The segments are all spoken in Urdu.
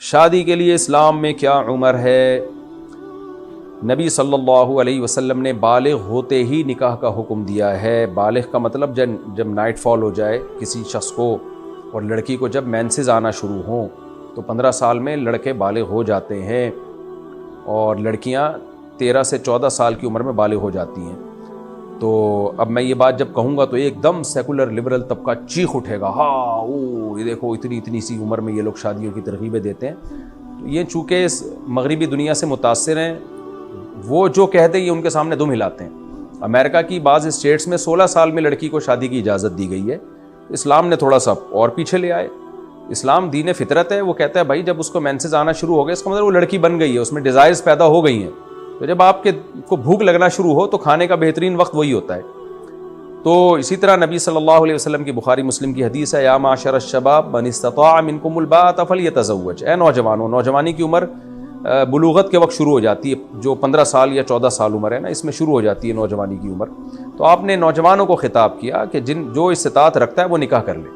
شادی کے لیے اسلام میں کیا عمر ہے؟ نبی صلی اللہ علیہ وسلم نے بالغ ہوتے ہی نکاح کا حکم دیا ہے۔ بالغ کا مطلب جب نائٹ فال ہو جائے کسی شخص کو، اور لڑکی کو جب مینسز آنا شروع ہوں تو 15 سال میں لڑکے بالغ ہو جاتے ہیں، اور لڑکیاں 13 سے 14 سال کی عمر میں بالغ ہو جاتی ہیں۔ تو اب میں یہ بات جب کہوں گا تو ایک دم سیکولر لبرل طبقہ چیخ اٹھے گا، ہاں یہ دیکھو اتنی سی عمر میں یہ لوگ شادیوں کی ترغیبیں دیتے ہیں۔ تو یہ چونکہ اس مغربی دنیا سے متاثر ہیں، وہ جو کہتے ہیں یہ ان کے سامنے دم ہلاتے ہیں۔ امریکہ کی بعض اسٹیٹس میں 16 سال میں لڑکی کو شادی کی اجازت دی گئی ہے۔ اسلام نے تھوڑا سا اور پیچھے لے آئے۔ اسلام دین فطرت ہے، وہ کہتا ہے بھائی جب اس کو مینسز آنا شروع ہو گئے اس کا مطلب وہ لڑکی بن گئی ہے، اس میں ڈیزائرز پیدا ہو گئی ہیں۔ تو جب آپ کو بھوک لگنا شروع ہو تو کھانے کا بہترین وقت وہی ہوتا ہے۔ تو اسی طرح نبی صلی اللہ علیہ وسلم کی بخاری مسلم کی حدیث ہے، یا معاشر الشباب من استطاع منکم الباءۃ فلیتزوج، اے نوجوانوں، نوجوانی کی عمر بلوغت کے وقت شروع ہو جاتی ہے، جو 15 سال یا 14 سال عمر ہے نا، اس میں شروع ہو جاتی ہے نوجوانی کی عمر۔ تو آپ نے نوجوانوں کو خطاب کیا کہ جو استطاعت رکھتا ہے وہ نکاح کر لے۔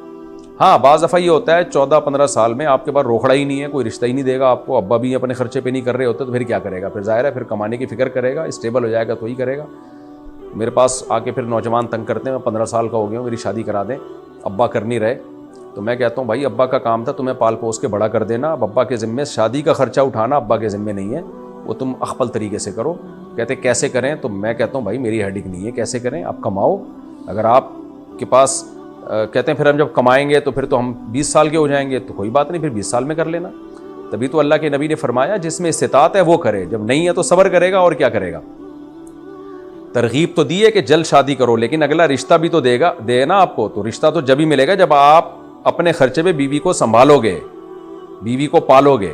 ہاں بعض دفعہ یہ ہوتا ہے 14-15 سال میں آپ کے پاس روکڑا ہی نہیں ہے، کوئی رشتہ ہی نہیں دے گا آپ کو، ابا بھی اپنے خرچے پہ نہیں کر رہے ہوتے، تو پھر کیا کرے گا؟ پھر ظاہر ہے پھر کمانے کی فکر کرے گا، اسٹیبل ہو جائے گا تو ہی کرے گا۔ میرے پاس آ کے پھر نوجوان تنگ کرتے ہیں، میں 15 سال کا ہو گیا ہوں، میری شادی کرا دیں، ابا کر نہیں رہے۔ تو میں کہتا ہوں بھائی ابا کا کام تھا تمہیں پال پوس کے بڑا کر دینا، اب ابا کے ذمے شادی کا خرچہ اٹھانا ابا کے ذمے نہیں ہے، وہ تم اخپل طریقے سے کرو۔ کہتے کیسے کریں؟ تو میں کہتا ہوں بھائی میری ہیڈک نہیں ہے، کیسے کریں؟ آپ کماؤ، اگر آپ کے پاس کہتے ہیں پھر ہم جب کمائیں گے تو پھر تو ہم 20 سال کے ہو جائیں گے، تو کوئی بات نہیں، پھر 20 سال میں کر لینا۔ تبھی تو اللہ کے نبی نے فرمایا جس میں استطاعت ہے وہ کرے، جب نہیں ہے تو صبر کرے گا اور کیا کرے گا۔ ترغیب تو دی ہے کہ جلد شادی کرو، لیکن اگلا رشتہ بھی تو دے نا آپ کو، تو رشتہ تو جب ہی ملے گا جب آپ اپنے خرچے پہ بیوی کو سنبھالو گے، بیوی کو پالو گے،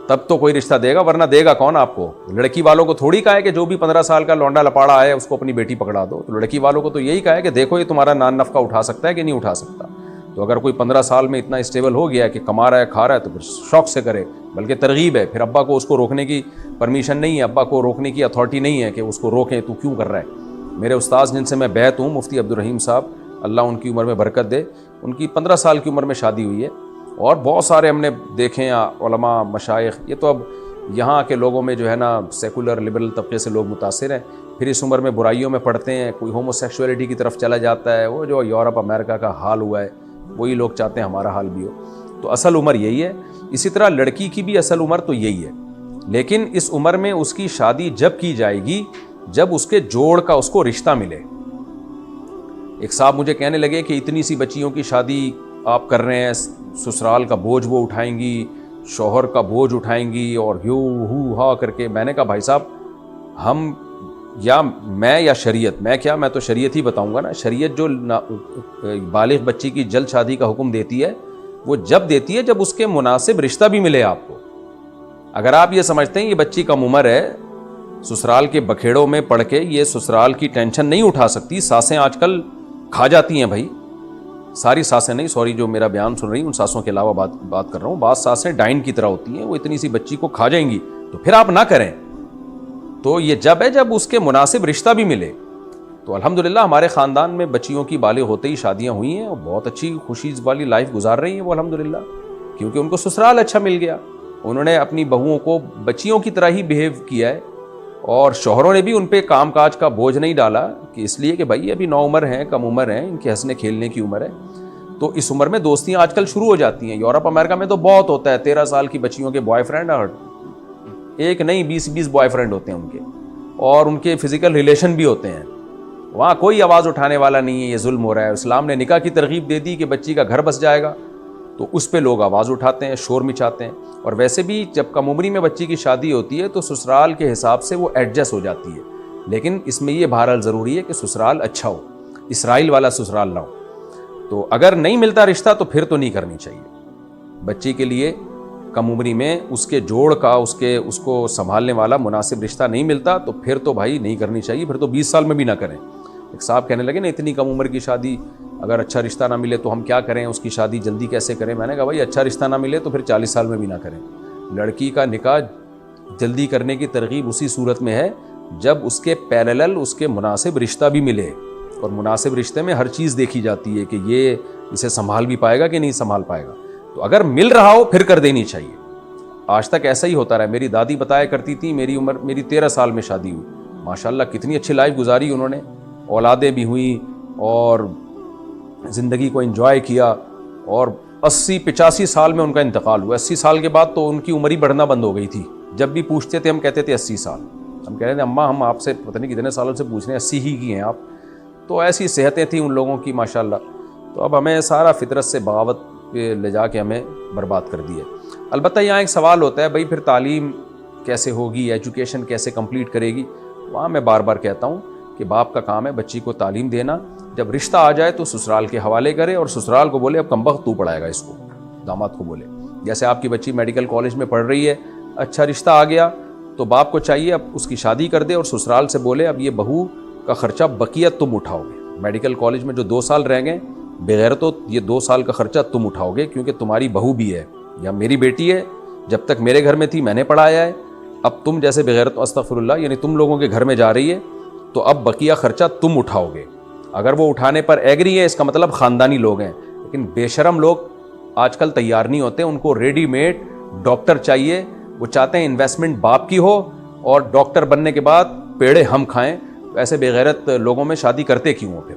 تب تو کوئی رشتہ دے گا، ورنہ دے گا کون آپ کو؟ لڑکی والوں کو تھوڑی کہا ہے کہ جو بھی 15 سال کا لونڈا لپاڑا آئے اس کو اپنی بیٹی پکڑا دو، تو لڑکی والوں کو تو یہی کہا ہے کہ دیکھو یہ تمہارا نان نفقہ اٹھا سکتا ہے کہ نہیں اٹھا سکتا۔ تو اگر کوئی 15 سال میں اتنا اسٹیبل ہو گیا ہے کہ کما رہا ہے کھا رہا ہے تو پھر شوق سے کرے، بلکہ ترغیب ہے، پھر ابا کو اس کو روکنے کی پرمیشن نہیں ہے، ابا کو روکنے کی اتھارٹی نہیں ہے کہ اس کو روکیں تو کیوں کر رہا ہے۔ میرے استاذ جن سے میں بیعت ہوں، مفتی عبدالرحیم صاحب، اللہ ان کی عمر میں برکت دے، ان کی 15 سال کی عمر میں شادی ہوئی ہے، اور بہت سارے ہم نے دیکھے ہیں علماء مشائخ۔ یہ تو اب یہاں کے لوگوں میں جو ہے نا سیکولر لبرل طبقے سے لوگ متاثر ہیں، پھر اس عمر میں برائیوں میں پڑتے ہیں، کوئی ہومو سیکشولیٹی کی طرف چلا جاتا ہے، وہ جو یورپ امریکہ کا حال ہوا ہے وہی لوگ چاہتے ہیں ہمارا حال بھی ہو۔ تو اصل عمر یہی ہے۔ اسی طرح لڑکی کی بھی اصل عمر تو یہی ہے، لیکن اس عمر میں اس کی شادی جب کی جائے گی جب اس کے جوڑ کا اس کو رشتہ ملے۔ ایک صاحب مجھے کہنے لگے کہ اتنی سی بچیوں کی شادی آپ کر رہے ہیں، سسرال کا بوجھ وہ اٹھائیں گی، شوہر کا بوجھ اٹھائیں گی، اور ہا کر کے۔ میں نے کہا بھائی صاحب ہم یا میں یا شریعت، میں تو شریعت ہی بتاؤں گا نا۔ شریعت جو بالغ بچی کی جلد شادی کا حکم دیتی ہے وہ جب دیتی ہے جب اس کے مناسب رشتہ بھی ملے آپ کو۔ اگر آپ یہ سمجھتے ہیں یہ بچی کم عمر ہے، سسرال کے بکھیڑوں میں پڑھ کے یہ سسرال کی ٹینشن نہیں اٹھا سکتی، ساسیں آج کل کھا جاتی ہیں بھائی، ساری ساسیں نہیں، سوری جو میرا بیان سن رہی ہیں ان ساسوں کے علاوہ بات کر رہا ہوں، بعض ساسیں ڈائن کی طرح ہوتی ہیں، وہ اتنی سی بچی کو کھا جائیں گی، تو پھر آپ نہ کریں۔ تو یہ جب ہے جب اس کے مناسب رشتہ بھی ملے۔ تو الحمدللہ ہمارے خاندان میں بچیوں کی بالغ ہوتے ہی شادیاں ہوئی ہیں، اور بہت اچھی خوشی والی لائف گزار رہی ہیں وہ الحمدللہ، کیونکہ ان کو سسرال اچھا مل گیا، انہوں نے اپنی بہوؤں کو بچیوں کی طرح ہی بیہیو کیا ہے، اور شوہروں نے بھی ان پہ کام کاج کا بوجھ نہیں ڈالا، کہ اس لیے کہ بھائی ابھی نو عمر ہیں، کم عمر ہیں، ان کے ہنسنے کھیلنے کی عمر ہے۔ تو اس عمر میں دوستیاں آج کل شروع ہو جاتی ہیں، یورپ امریکہ میں تو بہت ہوتا ہے، 13 سال کی بچیوں کے بوائے فرینڈ، اور ایک نہیں 20 بوائے فرینڈ ہوتے ہیں ان کے، اور ان کے فزیکل ریلیشن بھی ہوتے ہیں، وہاں کوئی آواز اٹھانے والا نہیں ہے، یہ ظلم ہو رہا ہے۔ اسلام نے نکاح کی ترغیب دے دی کہ بچی کا گھر بس جائے گا، تو اس پہ لوگ آواز اٹھاتے ہیں، شور مچاتے ہیں۔ اور ویسے بھی جب کم عمری میں بچی کی شادی ہوتی ہے تو سسرال کے حساب سے وہ ایڈجسٹ ہو جاتی ہے، لیکن اس میں یہ بہرحال ضروری ہے کہ سسرال اچھا ہو، اسرائیل والا سسرال نہ ہو۔ تو اگر نہیں ملتا رشتہ تو پھر تو نہیں کرنی چاہیے بچی کے لیے۔ کم عمری میں اس کے جوڑ کا اس کو سنبھالنے والا مناسب رشتہ نہیں ملتا تو پھر تو بھائی نہیں کرنی چاہیے، پھر تو 20 سال میں بھی نہ کریں۔ ایک صاحب کہنے لگے نا اتنی کم عمر کی شادی، اگر اچھا رشتہ نہ ملے تو ہم کیا کریں، اس کی شادی جلدی کیسے کریں؟ میں نے کہا بھائی اچھا رشتہ نہ ملے تو پھر 40 سال میں بھی نہ کریں۔ لڑکی کا نکاح جلدی کرنے کی ترغیب اسی صورت میں ہے جب اس کے پیرالل اس کے مناسب رشتہ بھی ملے، اور مناسب رشتے میں ہر چیز دیکھی جاتی ہے کہ یہ اسے سنبھال بھی پائے گا کہ نہیں سنبھال پائے گا۔ تو اگر مل رہا ہو پھر کر دینی چاہیے، آج تک ایسا ہی ہوتا رہا. میری دادی بتایا کرتی تھی, میری 13 سال میں شادی ہوئی, ماشاءاللہ کتنی اچھی لائف گزاری انہوں نے, اولادیں بھی ہوئیں اور زندگی کو انجوائے کیا, اور 80-85 سال میں ان کا انتقال ہوا. 80 سال کے بعد تو ان کی عمر ہی بڑھنا بند ہو گئی تھی. جب بھی پوچھتے تھے ہم کہتے تھے 80 سال. ہم کہہ رہے تھے اماں ہم آپ سے پتہ نہیں کتنے سالوں سے پوچھ رہے ہیں, 80 ہی کی ہیں آپ. تو ایسی صحتیں تھیں ان لوگوں کی ماشاءاللہ. تو اب ہمیں سارا فطرت سے بغاوت پہ لے جا کے ہمیں برباد کر دی ہے. البتہ یہاں ایک سوال ہوتا ہے, بھائی پھر تعلیم کیسے ہوگی, ایجوکیشن کیسے کمپلیٹ کرے گی. وہاں میں بار بار کہتا ہوں کہ باپ کا کام ہے بچی کو تعلیم دینا. جب رشتہ آ جائے تو سسرال کے حوالے کرے, اور سسرال کو بولے اب کمبخت تو پڑھائے گا اس کو, داماد کو بولے. جیسے آپ کی بچی میڈیکل کالج میں پڑھ رہی ہے, اچھا رشتہ آ گیا تو باپ کو چاہیے اب اس کی شادی کر دے, اور سسرال سے بولے اب یہ بہو کا خرچہ بقیہ تم اٹھاؤ گے. میڈیکل کالج میں جو 2 سال رہ گئے بغیر تو یہ 2 سال کا خرچہ تم اٹھاؤ گے, کیونکہ تمہاری بہو بھی ہے یا میری بیٹی ہے, جب تک میرے گھر میں تھی میں نے پڑھایا ہے. اب تم جیسے بغیر تو استغفر اللہ یعنی تم لوگوں کے گھر میں جا رہی ہے تو اب بقیہ خرچہ تم اٹھاؤ گے. اگر وہ اٹھانے پر ایگری ہے اس کا مطلب خاندانی لوگ ہیں. لیکن بے شرم لوگ آج کل تیار نہیں ہوتے, ان کو ریڈی میڈ ڈاکٹر چاہیے. وہ چاہتے ہیں انویسٹمنٹ باپ کی ہو اور ڈاکٹر بننے کے بعد پیڑے ہم کھائیں. ایسے بے غیرت لوگوں میں شادی کرتے کیوں ہو پھر؟